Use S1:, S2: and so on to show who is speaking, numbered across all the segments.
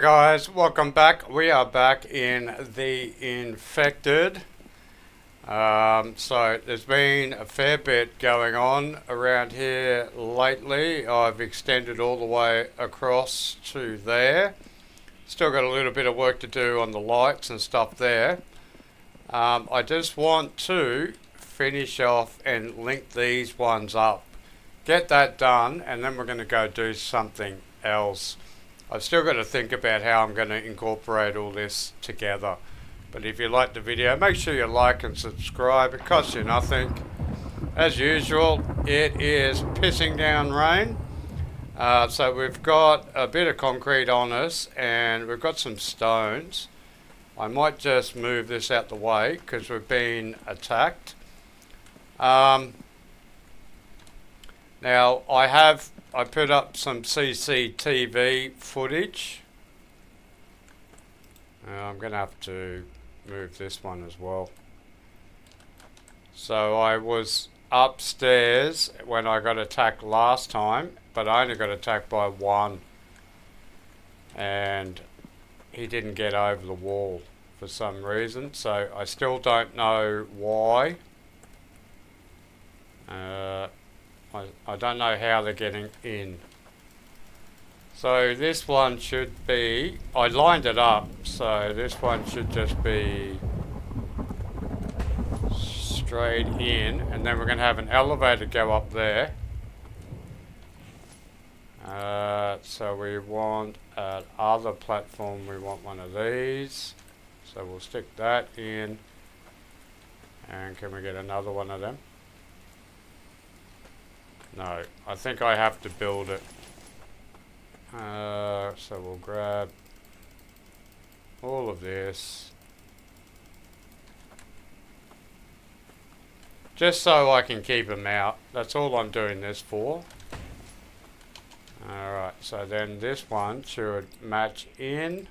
S1: Guys, welcome back. We are back in the infected. So there's been a fair bit going on around here lately. I've extended all the way across to there. Still got a little bit of work to do on the lights and stuff there. I just want to finish off and link these ones up. Get that done, and then we're going to go do something else. I've still got to think about how I'm going to incorporate all this together. But if you like the video, make sure you like and subscribe. It costs you nothing. As usual, it is pissing down rain. So we've got a bit of concrete on us and we've got some stones. I might just move this out the way because we've been attacked. Now I put up some CCTV footage. I'm going to have to move this one as well. So I was upstairs when I got attacked last time, but I only got attacked by one. And he didn't get over the wall for some reason, so I still don't know why. I don't know how they're getting in. So this one should be, I lined it up, so this one should just be straight in, and then we're going to have an elevator go up there. So we want other platform, we want one of these. So we'll stick that in, and can we get another one of them? No, I think I have to build it. So we'll grab all of this. Just so I can keep them out. That's all I'm doing this for. Alright, so then this one should match in.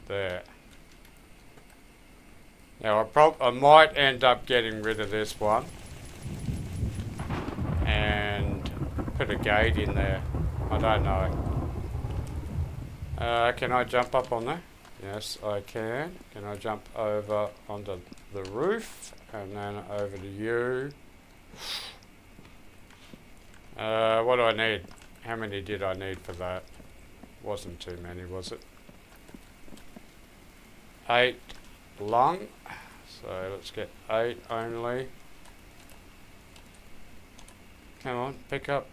S1: There. Now I might end up getting rid of this one and put a gate in there. I don't know. Can I jump up on there? Yes, I can. Can I jump over onto the roof and then over to you? What do I need? How many did I need for that? Wasn't too many, was it? 8 lung. So let's get 8 only. Come on, pick up.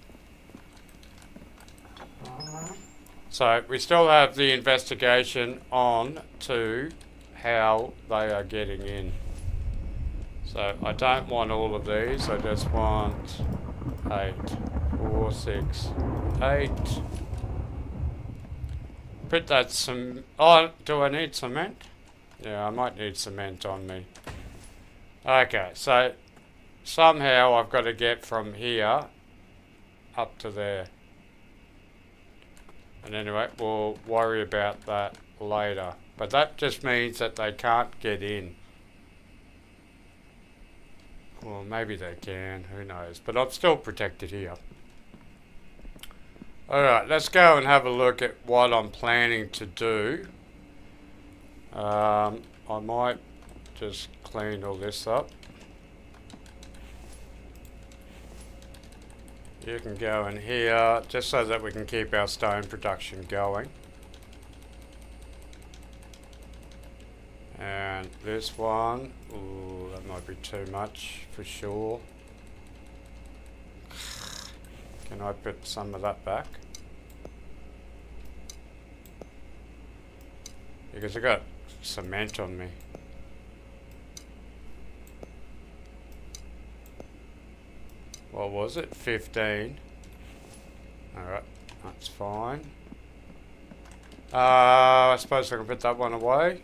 S1: So we still have the investigation on to how they are getting in. So I don't want all of these, I just want 8, 4, 6, 8. Put that some, oh, do I need cement? Yeah, I might need cement on me. Okay, so somehow I've got to get from here up to there. And anyway, we'll worry about that later. But that just means that they can't get in. Well, maybe they can, who knows. But I'm still protected here. Alright, let's go and have a look at what I'm planning to do. I might just clean all this up. You can go in here, just so that we can keep our stone production going. And this one, ooh, that might be too much for sure. Can I put some of that back? Because I got cement on me. What was it? 15. Alright, that's fine. I suppose I can put that one away.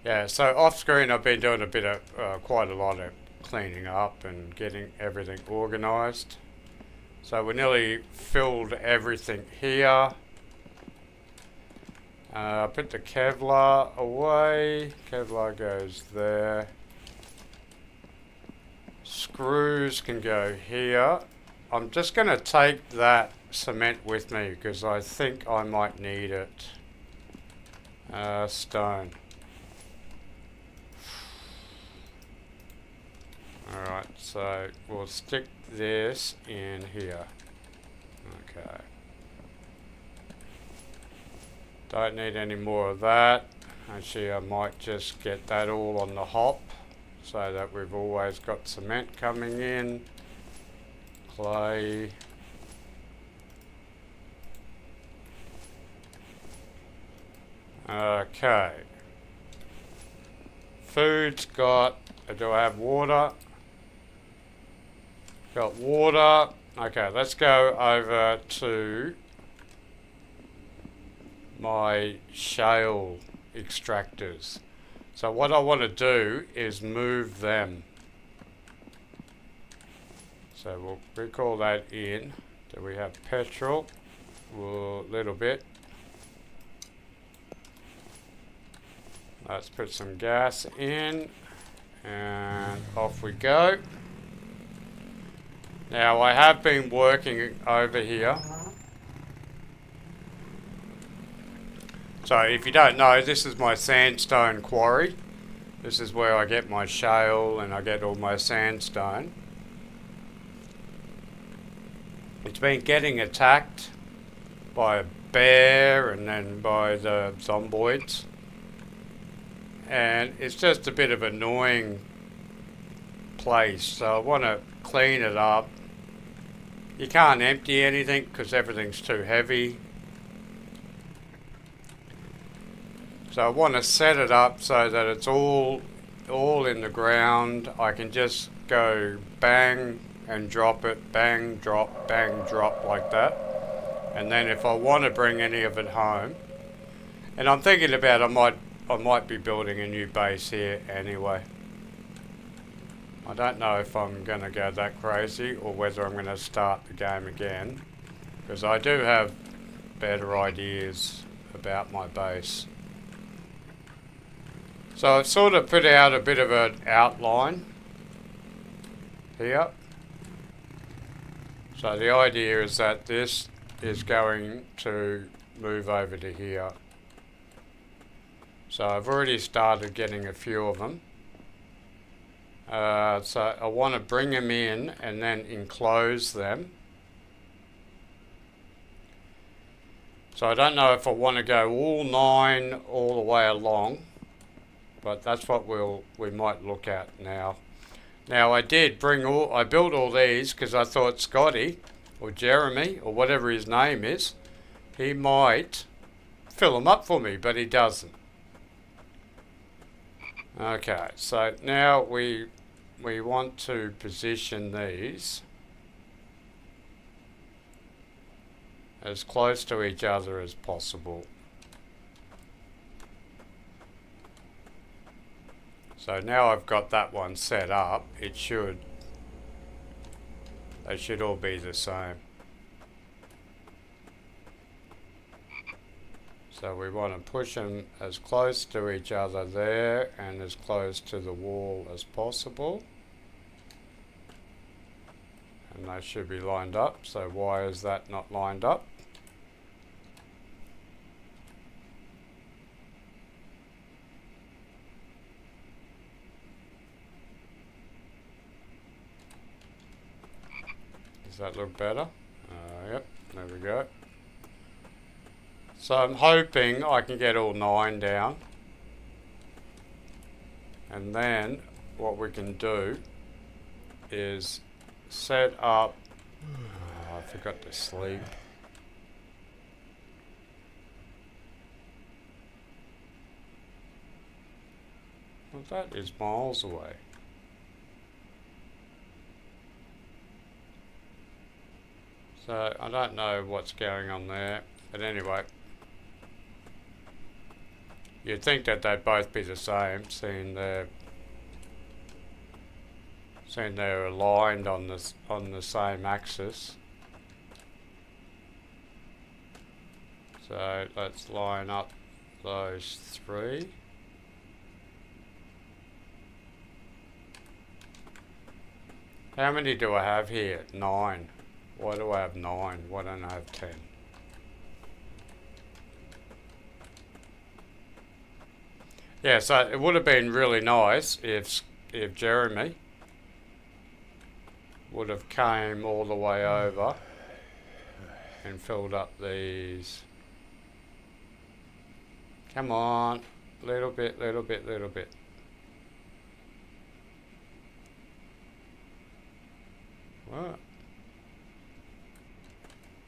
S1: Yeah, so off screen I've been doing a bit of, quite a lot of cleaning up and getting everything organised. So we nearly filled everything here. Put the Kevlar away. Kevlar goes there. Screws can go here. I'm just going to take that cement with me because I think I might need it. Stone. Alright, so we'll stick this in here. Okay. Don't need any more of that. Actually, I might just get that all on the hop so that we've always got cement coming in. Clay. Okay. Food's got, do I have water? Got water. Okay, let's go over to my shale extractors. So what I want to do is move them. So we'll recall that in. Do we have petrol? A little bit. Let's put some gas in and off we go. Now I have been working over here. So if you don't know, this is my sandstone quarry. This is where I get my shale and I get all my sandstone. It's been getting attacked by a bear and then by the zomboids. And it's just a bit of an annoying place. So I want to clean it up. You can't empty anything because everything's too heavy. So I want to set it up so that it's all in the ground. I can just go bang and drop it, bang, drop, like that. And then if I want to bring any of it home, and I'm thinking about I might be building a new base here anyway. I don't know if I'm going to go that crazy or whether I'm going to start the game again, because I do have better ideas about my base. So I've sort of put out a bit of an outline here. So the idea is that this is going to move over to here. So I've already started getting a few of them. So I want to bring them in and then enclose them. So I don't know if I want to go all 9 all the way along, but that's what we might look at now. Now I built all these because I thought Scotty or Jeremy or whatever his name is, he might fill them up for me, but he doesn't. Okay, so now we want to position these as close to each other as possible. So now I've got that one set up, they should all be the same. So we want to push them as close to each other there and as close to the wall as possible. And they should be lined up. So why is that not lined up? Does that look better? Yep, there we go. So I'm hoping I can get all 9 down. And then what we can do is set up... Oh, I forgot to sleep. Well, that is miles away. So I don't know what's going on there. But anyway, you'd think that they'd both be the same, seeing they're aligned on the same axis. So let's line up those 3. How many do I have here? 9. Why do I have 9? Why don't I have 10? Yeah, so it would have been really nice if Jeremy would have came all the way over and filled up these. Come on, little bit, little bit, little bit. What?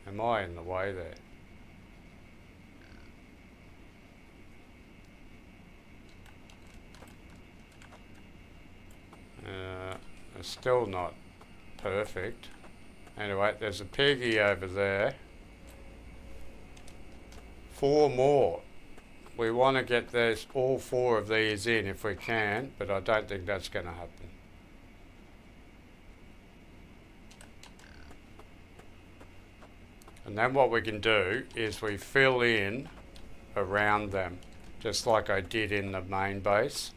S1: Am I in the way there? It's still not perfect. Anyway, there's a piggy over there. 4 more. We want to get all 4 of these in if we can, but I don't think that's going to happen. And then what we can do is we fill in around them, just like I did in the main base.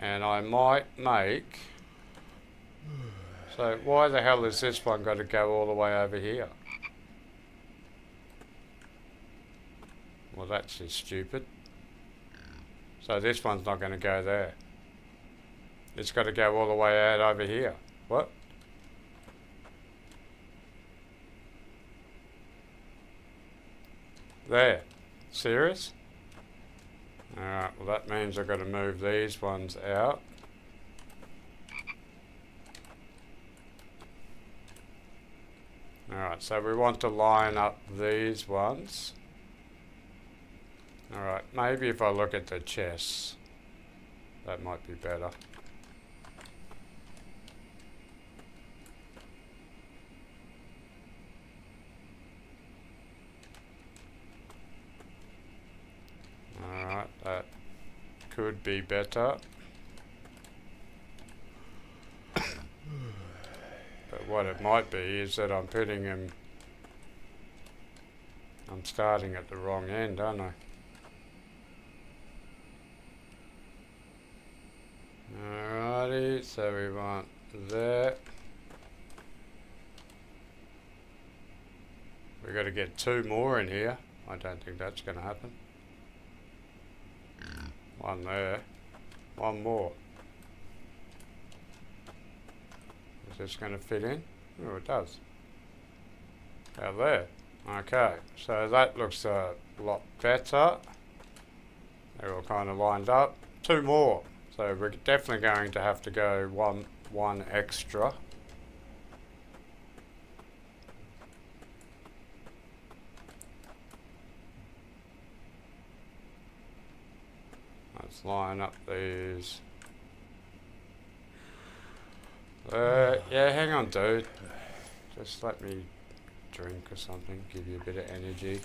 S1: And I might make... So why the hell has this one got to go all the way over here? Well, that's just stupid. So this one's not going to go there. It's got to go all the way out over here. What? There. Serious? Alright, well that means I've got to move these ones out. Alright, so we want to line up these ones. Alright, maybe if I look at the chests, that might be better. Alright, that could be better. But what it might be is that I'm putting him... I'm starting at the wrong end, aren't I? Alrighty, so we want that. We've got to get 2 more in here. I don't think that's going to happen. 1 there. 1 more. Is this going to fit in? Oh, it does. Out there. Okay, so that looks a lot better. They're all kind of lined up. 2 more. So we're definitely going to have to go one extra. Let's line up these. Yeah, hang on, dude. Just let me drink or something, give you a bit of energy.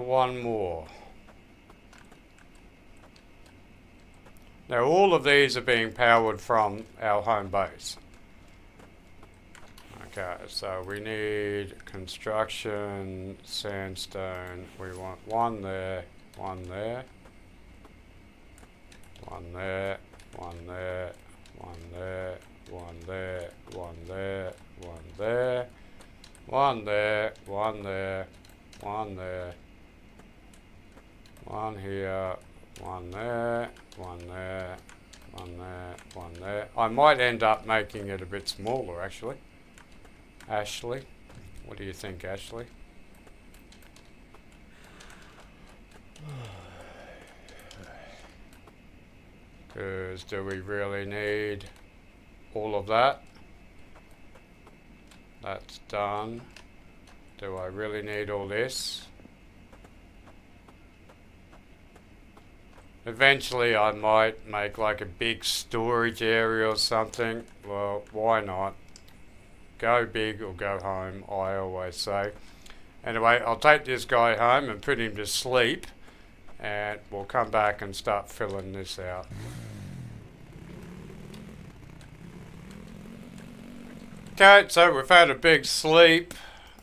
S1: One more. Now all of these are being powered from our home base. Okay, so we need construction, sandstone. We want 1 there, 1 there, 1 there, 1 there, 1 there, 1 there, 1 there, 1 there, 1 there, 1 there, 1 there, 1 here, 1 there, 1 there, 1 there, 1 there. I might end up making it a bit smaller actually. Ashley, what do you think, Ashley? Because do we really need all of that? That's done. Do I really need all this? Eventually I might make like a big storage area or something. Well, why not? Go big or go home, I always say. Anyway, I'll take this guy home and put him to sleep, and we'll come back and start filling this out. Okay, so we've had a big sleep.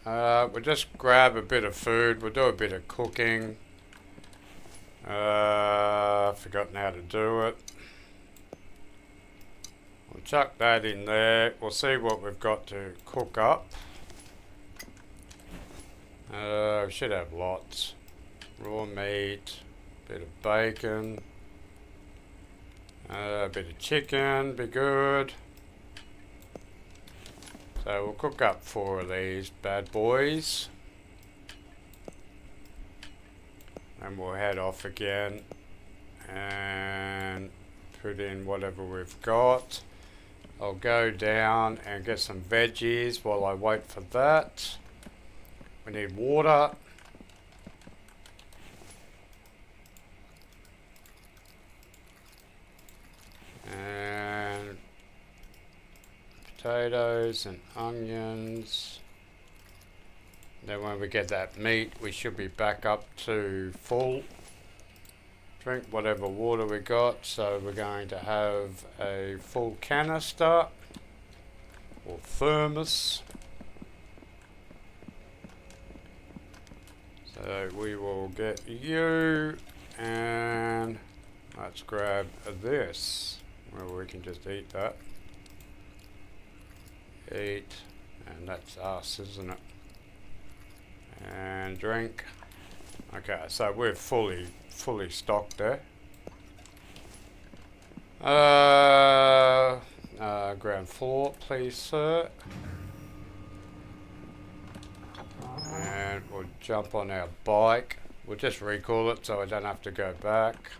S1: We'll just grab a bit of food. We'll do a bit of cooking. Forgotten how to do it. We'll chuck that in there. We'll see what we've got to cook up. We should have lots. Raw meat, bit of bacon, a bit of chicken, be good. So we'll cook up 4 of these bad boys. And we'll head off again and put in whatever we've got. I'll go down and get some veggies while I wait for that. We need water. And potatoes and onions. Then when we get that meat, we should be back up to full. Drink whatever water we got. So we're going to have a full canister or thermos. So we will get you, and let's grab this. Well, we can just eat that. Eat, and that's us, isn't it? And drink. Okay, so we're fully stocked there. Ground floor, please, sir. And we'll jump on our bike. We'll just recall it so I don't have to go back.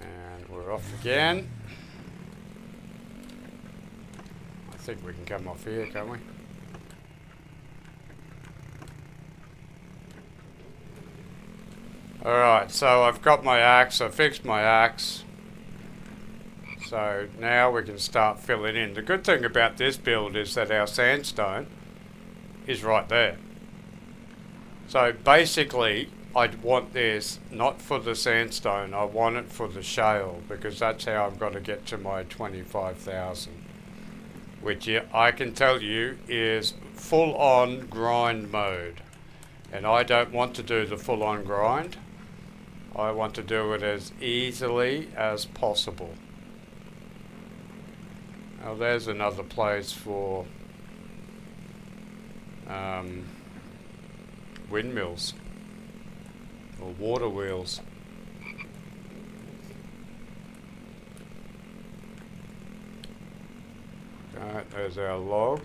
S1: And we're off again. I think we can come off here, can't we? Alright, so I've got my axe, I fixed my axe. So now we can start filling in. The good thing about this build is that our sandstone is right there. So basically, I'd want this not for the sandstone, I want it for the shale, because that's how I've got to get to my 25,000. Which I can tell you is full on grind mode. And I don't want to do the full on grind. I want to do it as easily as possible. Now there's another place for windmills or water wheels. Alright, there's our log.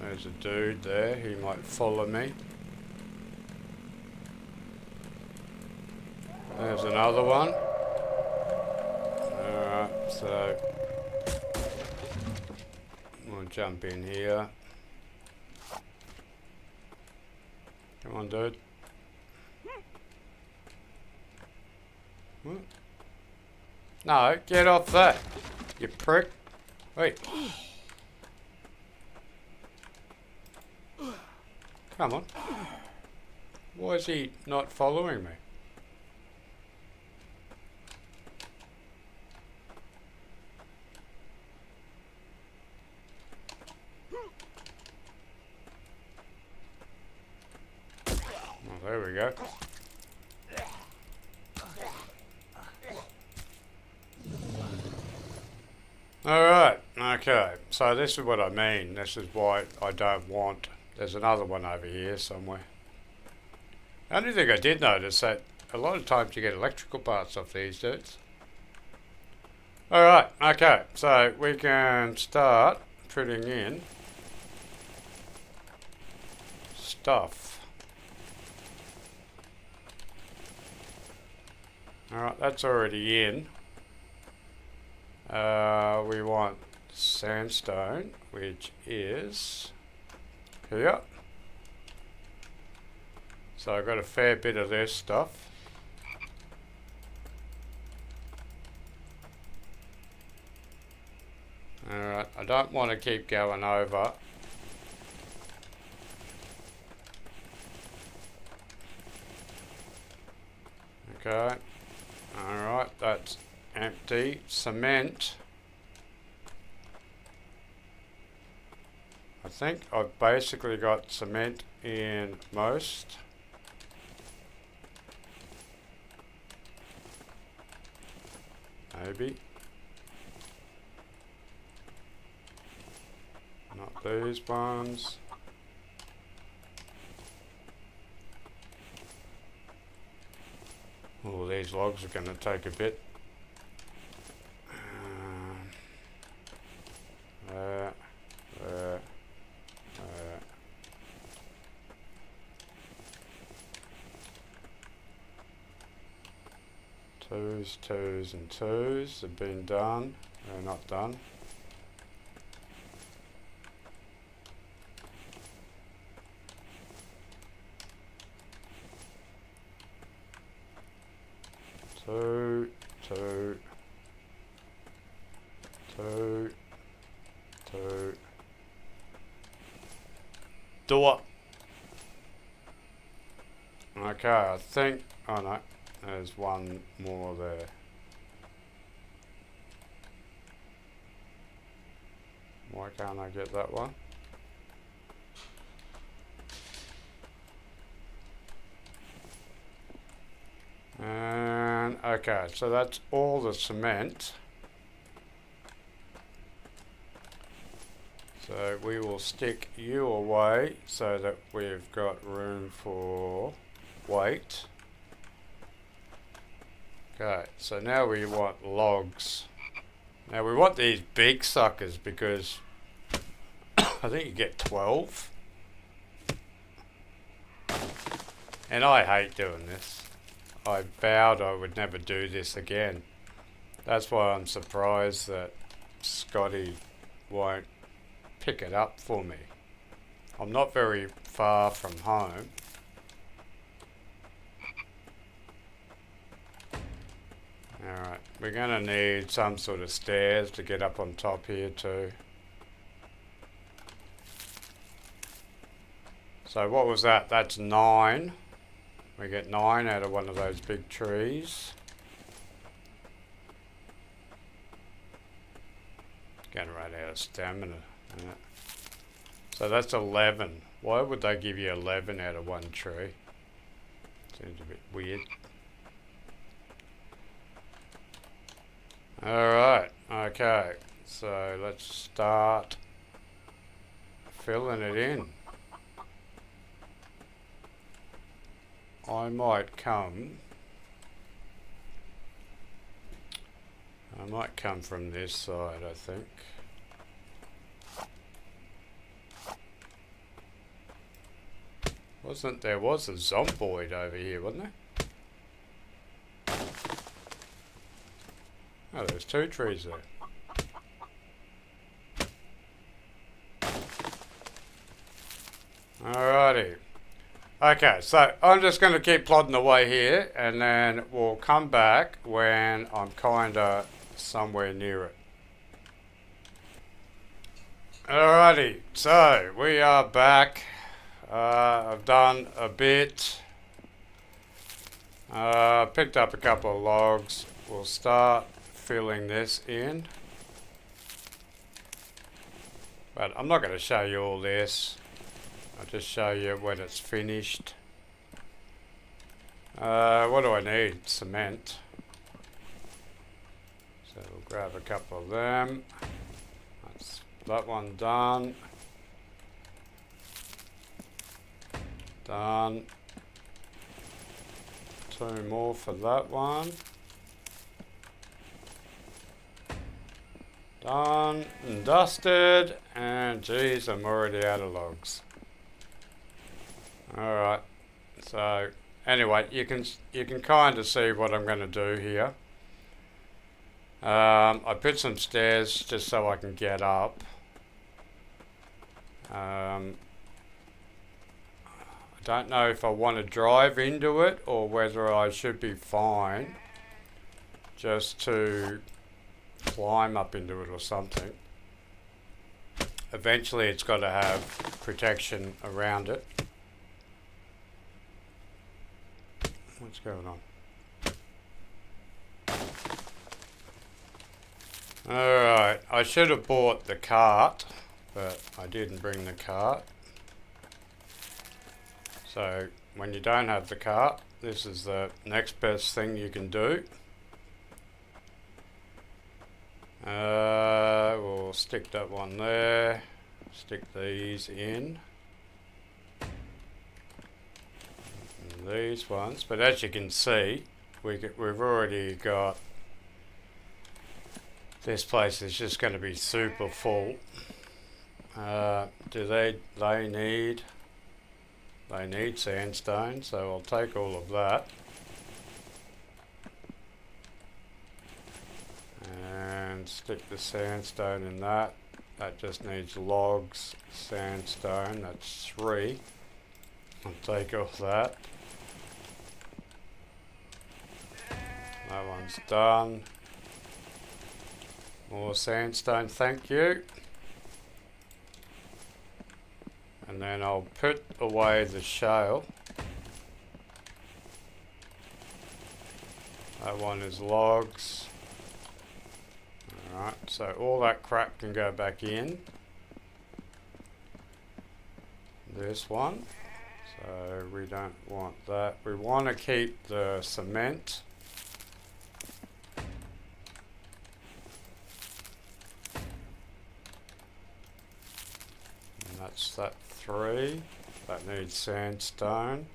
S1: There's a dude there, he might follow me. There's another one. Alright, so we'll jump in here. Come on, dude. What? No, get off that, you prick. Wait. Come on. Why is he not following me? Well, there we go. Alright, okay. So this is what I mean. This is why I don't want... There's another one over here somewhere. The only thing I did notice that a lot of times you get electrical parts off these dudes. Alright, okay. So we can start putting in stuff. Alright, that's already in. We want sandstone, which is here. So I've got a fair bit of this stuff. Alright, I don't want to keep going over. Okay. Alright, that's empty. Cement. I think I've basically got cement in most. Maybe. Not these ones. Oh, these logs are going to take a bit. There. Twos and twos have been done. They're not done. Two. Door. Okay, I think, oh no, there's one more there. Why can't I get that one? And okay, so that's all the cement. So we will stick you away so that we've got room for weight. Okay, so now we want logs. Now we want these big suckers because I think you get 12. And I hate doing this. I vowed I would never do this again. That's why I'm surprised that Scotty won't pick it up for me. I'm not very far from home. Alright, we're going to need some sort of stairs to get up on top here too. So what was that? That's 9. We get 9 out of one of those big trees. Getting right out of stamina. Yeah. So that's 11. Why would they give you 11 out of one tree? Seems a bit weird. Alright, okay. So let's start filling it in. I might come from this side, I think. There was a zomboid over here, wasn't there? Oh, there's 2 trees there. Alrighty. Okay, so I'm just going to keep plodding away here and then we'll come back when I'm kinda somewhere near it. Alrighty, so we are back. I've done a bit. Picked up a couple of logs. We'll start filling this in. But I'm not going to show you all this. I'll just show you when it's finished. What do I need? Cement. So we'll grab a couple of them. That's that one done. Done. 2 more for that one. Done and dusted, and geez, I'm already out of logs. Alright, so anyway, you can kind of see what I'm going to do here. I put some stairs just so I can get up. I don't know if I want to drive into it or whether I should be fine just to climb up into it or something. Eventually it's got to have protection around it. What's going on? Alright, I should have bought the cart but I didn't bring the cart. So when you don't have the cart, this is the next best thing you can do. We'll stick that one there, stick these in, and these ones, but as you can see, we've already got, this place is just going to be super full. They need sandstone, so I'll take all of that. And stick the sandstone in that. That just needs logs, sandstone, that's 3. I'll take off that. That one's done. More sandstone, thank you. And then I'll put away the shale. That one is logs. Alright, so all that crap can go back in. This one. So we don't want that. We want to keep the cement. And that's that 3. That needs sandstone.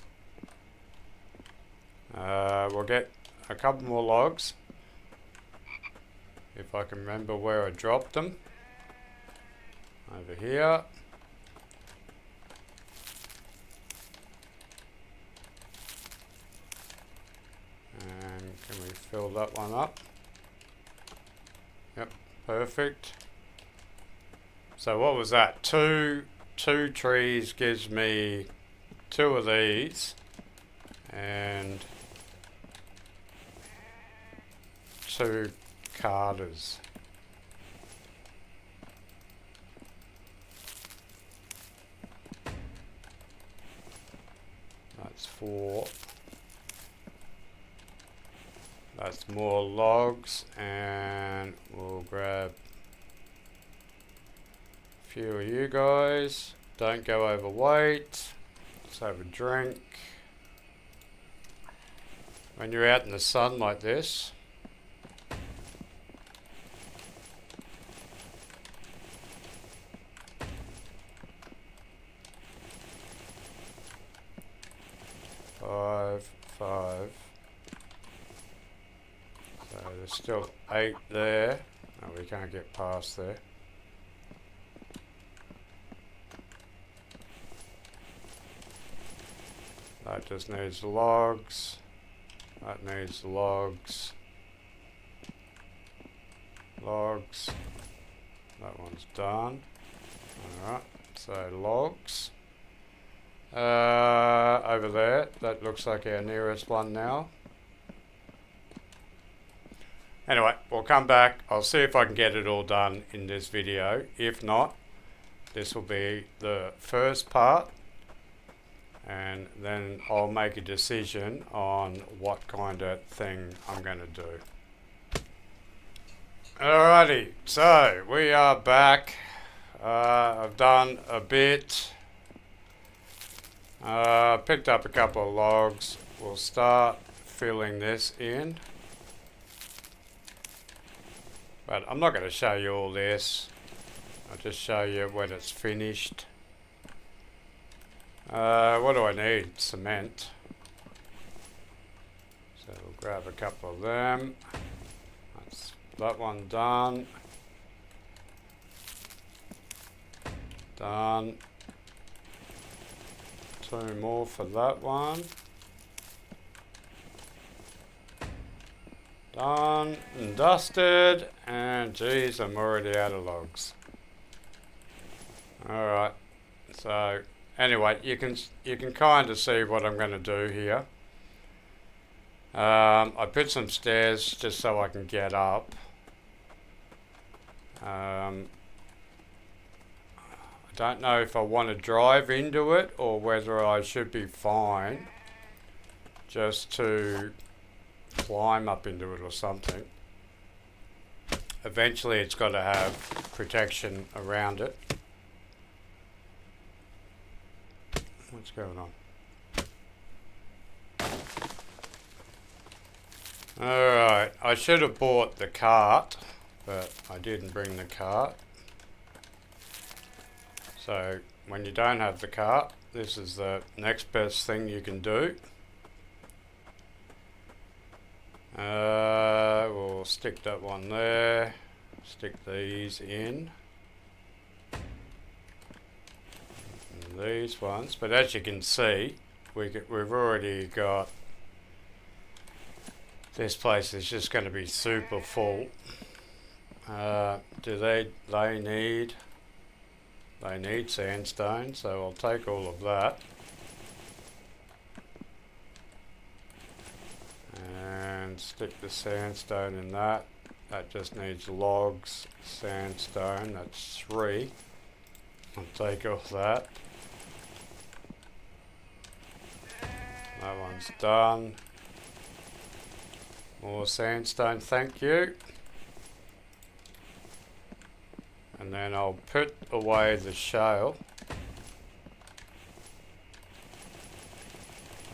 S1: We'll get a couple more logs. If I can remember where I dropped them. Over here. And can we fill that one up? Yep, perfect. So what was that? Two trees gives me 2 of these and 2 carters. That's 4. That's more logs, and we'll grab a few of you guys. Don't go overweight. Let's have a drink. When you're out in the sun like this, five. So there's still 8 there. No, we can't get past there. That just needs logs. That needs logs. Logs. That one's done. Alright, so logs. Over there, that looks like our nearest one now. Anyway, we'll come back. I'll see if I can get it all done in this video. If not, this will be the first part, and then I'll make a decision on what kind of thing I'm going to do. Alrighty, so we are back. I've done a bit. Picked up a couple of logs. We'll start filling this in. But I'm not going to show you all this. I'll just show you when it's finished. What do I need? Cement. So we'll grab a couple of them. That's that one done. Done. 2 more for that one. Done and dusted, and geez, I'm already out of logs. Alright, so anyway, you can kind of see what I'm going to do here. I put some stairs just so I can get up. I don't know if I want to drive into it or whether I should be fine just to climb up into it or something. Eventually it's got to have protection around it. What's going on? Alright, I should have bought the cart, but I didn't bring the cart. So when you don't have the cart, this is the next best thing you can do. We'll stick that one there, stick these in, and these ones, but as you can see, we've already got, this place is just going to be super full. They need sandstone, so I'll take all of that. And stick the sandstone in that. That just needs logs, sandstone, that's 3. I'll take off that. That one's done. More sandstone, thank you. And then I'll put away the shale.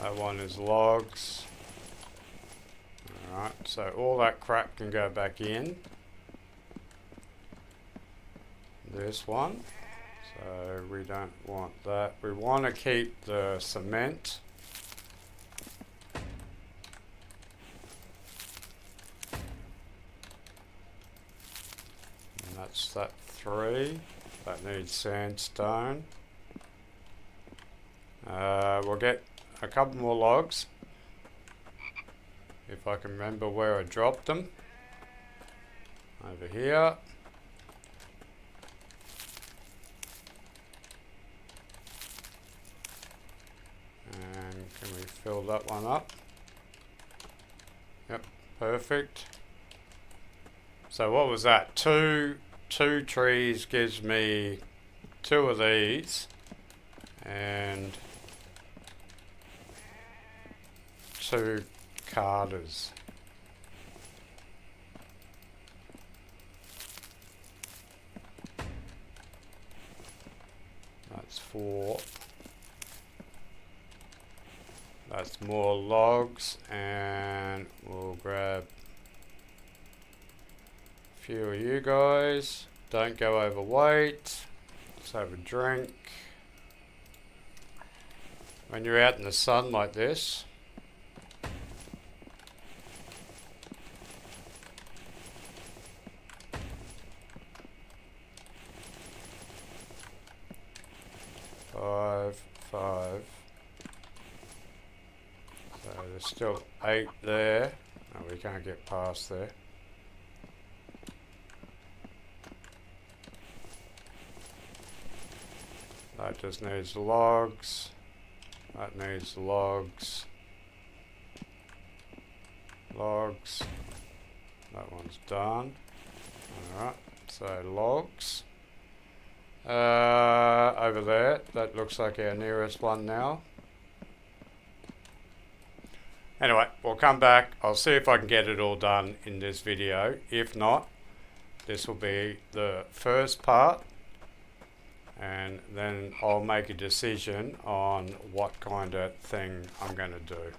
S1: That one is logs. Alright, so all that crap can go back in. This one. So we don't want that. We want to keep the cement. And that's that 3. That needs sandstone. We'll get a couple more logs. If I can remember where I dropped them. Over here. And can we fill that one up? Yep, perfect. So what was that? Two trees gives me 2 of these and 2 carters. That's 4. That's more logs, and we'll grab a few of you guys. Don't go overweight. Let's have a drink. When you're out in the sun like this, five. So there's still 8 there. No, we can't get past there. That just needs logs. That needs logs. Logs. That one's done. Alright, so logs. Over there, that looks like our nearest one now. Anyway, we'll come back. I'll see if I can get it all done in this video. If not, this will be the first part, and then I'll make a decision on what kind of thing I'm going to do.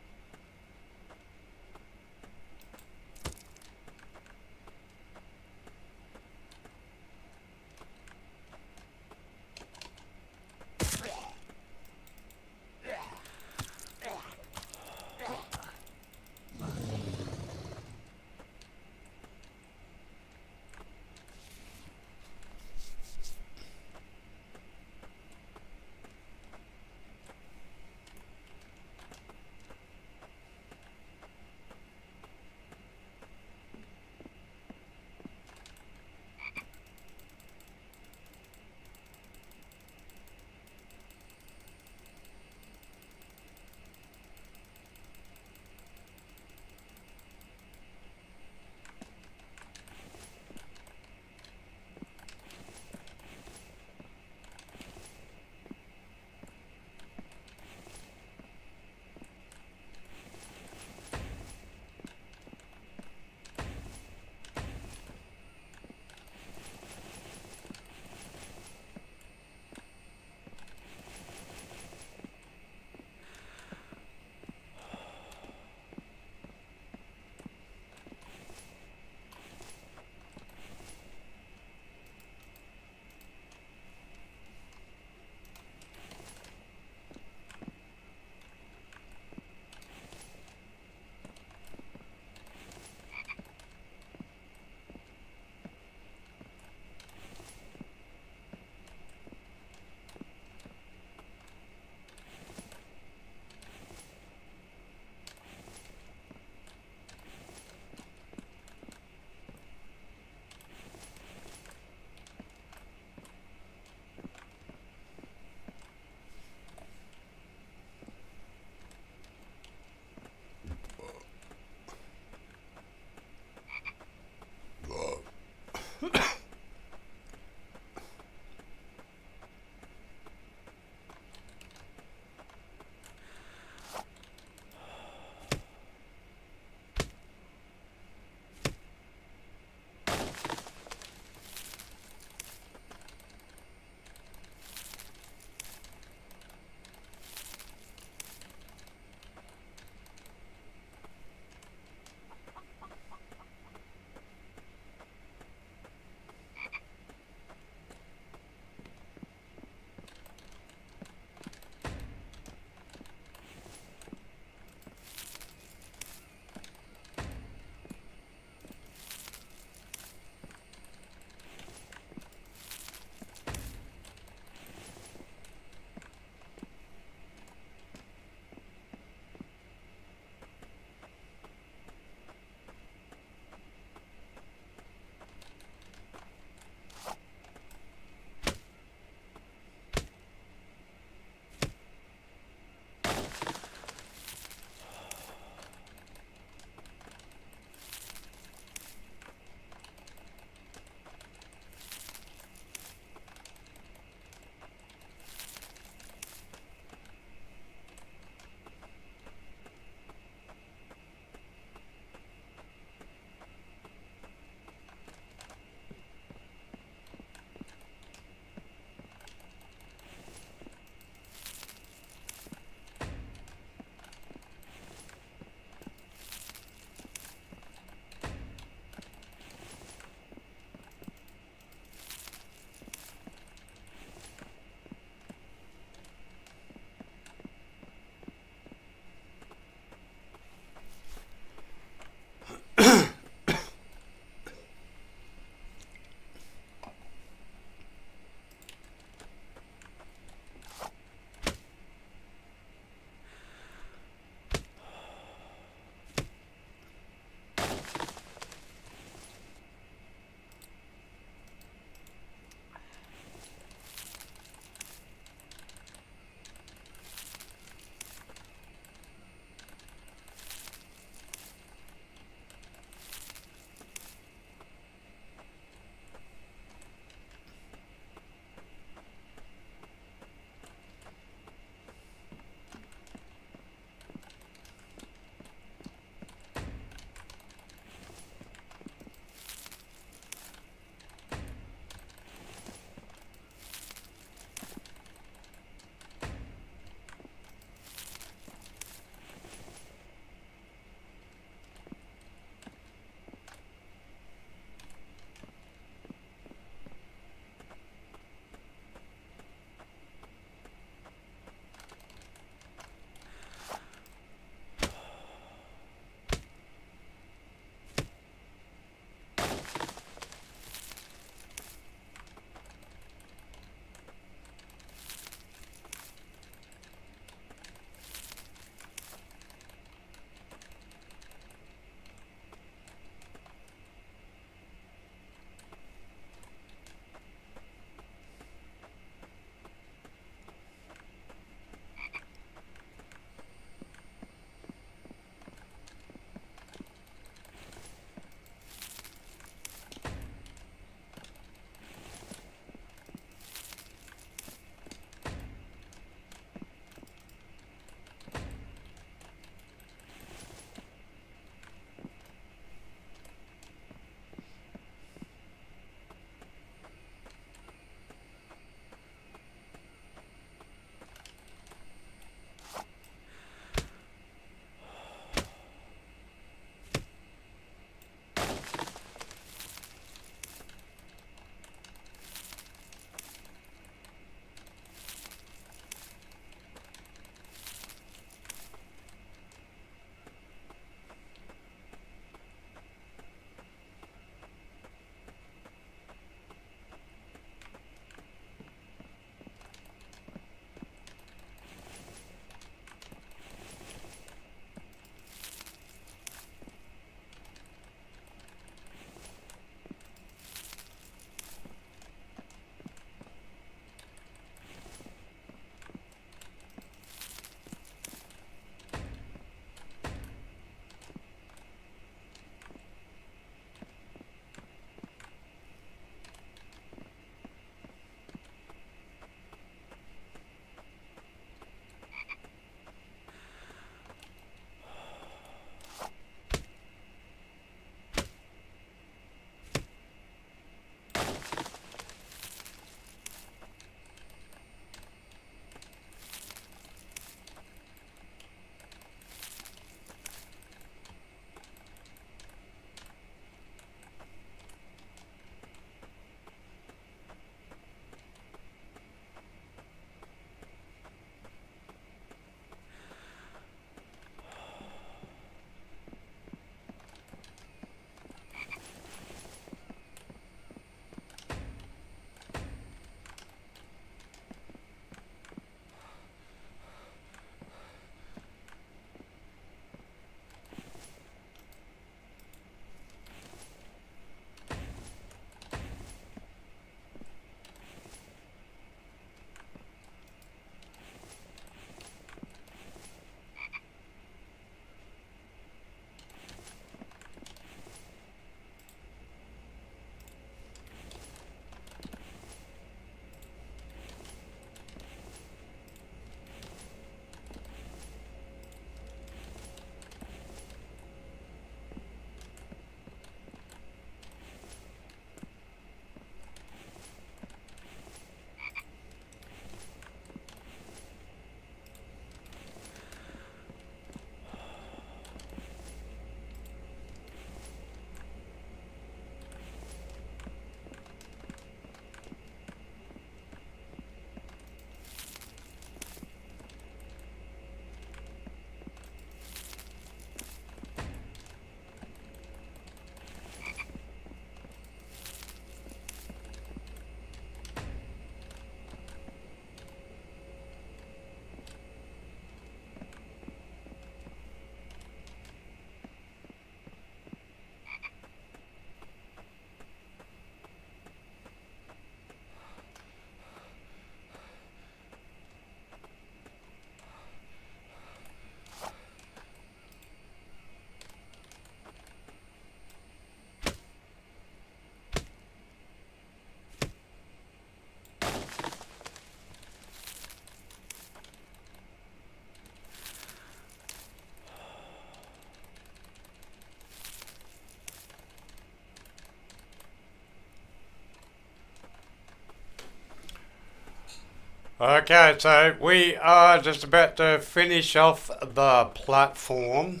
S1: Okay, so we are just about to finish off the platform.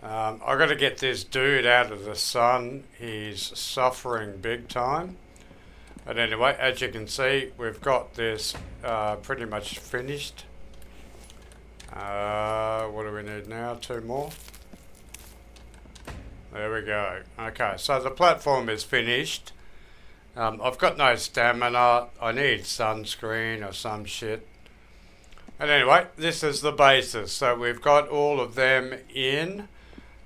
S1: I've got to get this dude out of the sun. He's suffering big time. But anyway, as you can see, we've got this pretty much finished. What do we need now? 2 more. There we go. Okay, so the platform is finished. I've got no stamina. I need sunscreen or some shit. And anyway, this is the basis. So we've got all of them in.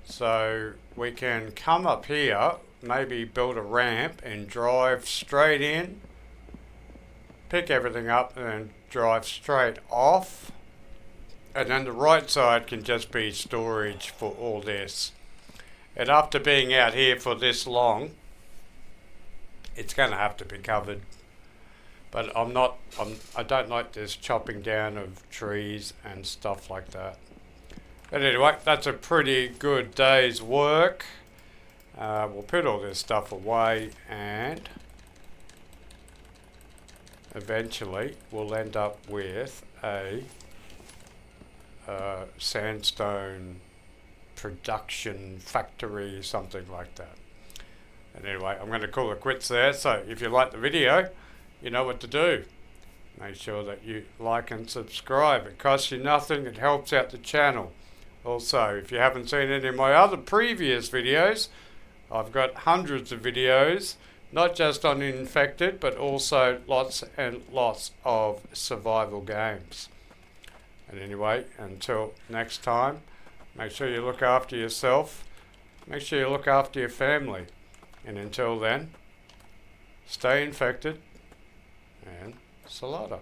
S1: So we can come up here, maybe build a ramp and drive straight in. Pick everything up and then drive straight off. And then the right side can just be storage for all this. And after being out here for this long, it's going to have to be covered. But I don't like this chopping down of trees and stuff like that. But anyway, that's a pretty good day's work. We'll put all this stuff away and eventually we'll end up with a sandstone production factory, something like that. And anyway, I'm going to call it quits there. So if you like the video, you know what to do. Make sure that you like and subscribe. It costs you nothing. It helps out the channel. Also, if you haven't seen any of my other previous videos, I've got hundreds of videos, not just on infected, but also lots and lots of survival games. And anyway, until next time, make sure you look after yourself. Make sure you look after your family. And until then, stay infected and salada.